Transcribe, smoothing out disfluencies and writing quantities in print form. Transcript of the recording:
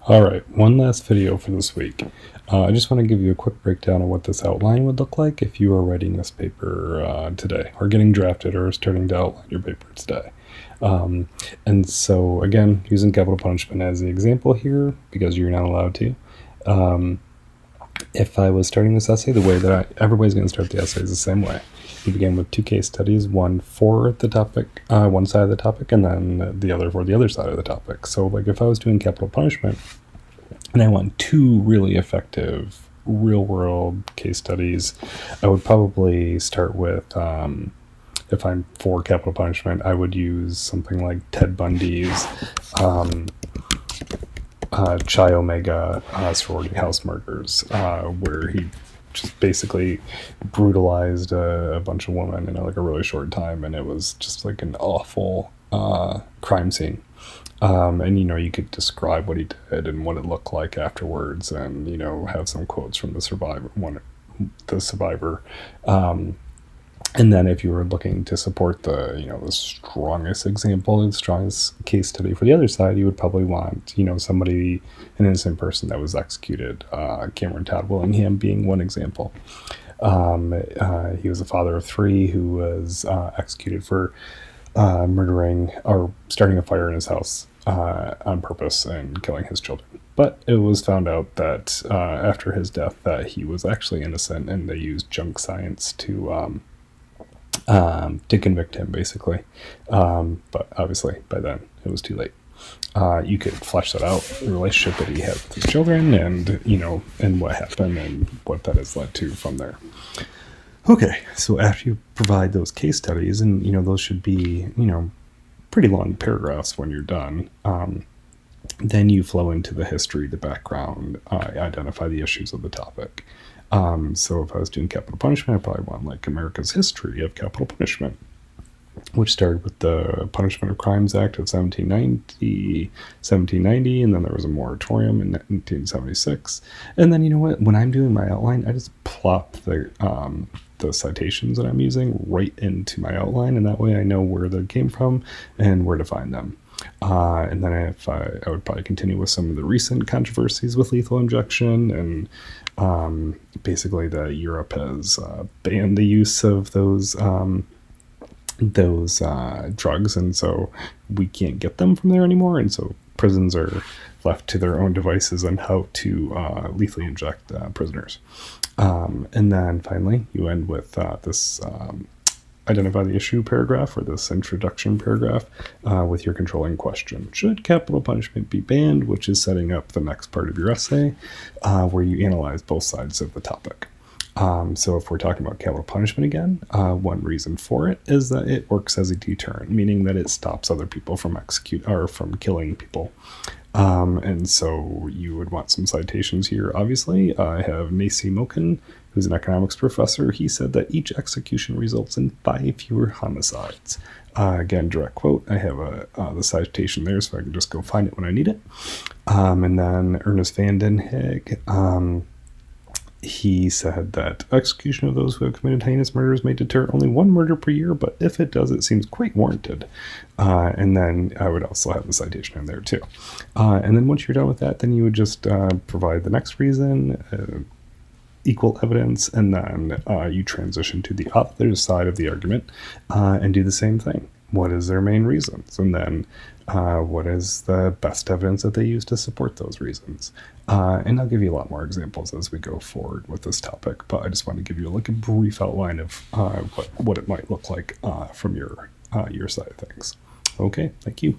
All right, one last video for this week. I just want to give you a quick breakdown of what this outline would look like if you were writing this paper today, or getting drafted, or starting to outline your paper today. And so, again, using capital punishment as the example here, because you're not allowed to. If I was starting this essay, the way that everybody's going to start the essay is the same way. You begin with two case studies, one for the topic, one side of the topic, and then the other for the other side of the topic. So, like, if I was doing capital punishment, and I want two really effective real-world case studies, I would probably start with, if I'm for capital punishment, I would use something like Ted Bundy's Chi Omega sorority house murders, where he just basically brutalized a bunch of women in like a really short time, and it was just like an awful crime scene. And you could describe what he did and what it looked like afterwards, and have some quotes from the survivor. And then if you were looking to support the strongest example, the strongest case study for the other side, you would probably want, somebody, an innocent person that was executed, Cameron Todd Willingham being one example. He was a father of three who was executed for murdering or starting a fire in his house on purpose and killing his children. But it was found out that after his death that he was actually innocent, and they used junk science to convict him, basically. But obviously, by then, it was too late. You could flesh that out, the relationship that he had with his children, and, and what happened and what that has led to from there. Okay, so after you provide those case studies, and, those should be, pretty long paragraphs when you're done, then you flow into the history, the background, identify the issues of the topic. So if I was doing capital punishment, I probably want like America's history of capital punishment, which started with the Punishment of Crimes Act of 1790, and then there was a moratorium in 1976. And then, when I'm doing my outline, I just plop the citations that I'm using right into my outline, and that way I know where they came from and where to find them. And then if I would probably continue with some of the recent controversies with lethal injection, and basically that Europe has banned the use of those drugs, and so we can't get them from there anymore, and so prisons are left to their own devices on how to lethally inject prisoners. And then finally you end with this identify the issue paragraph, or this introduction paragraph, with your controlling question. Should capital punishment be banned? Which is setting up the next part of your essay, where you analyze both sides of the topic. So if we're talking about capital punishment again, one reason for it is that it works as a deterrent, meaning that it stops other people from from killing people. And so you would want some citations here. Obviously, I have Macy Moken, who's an economics professor. He said that each execution results in 5 fewer homicides. Again, direct quote. I have the citation there, so I can just go find it when I need it. And then Ernest van den Haag, he said that execution of those who have committed heinous murders may deter only one murder per year, but if it does, it seems quite warranted. And then I would also have the citation in there too. And then once you're done with that, then you would just provide the next reason, equal evidence, and then you transition to the other side of the argument and do the same thing. What is their main reasons? And then what is the best evidence that they use to support those reasons? And I'll give you a lot more examples as we go forward with this topic, but I just want to give you a brief outline of what it might look like from your side of things. Okay, thank you.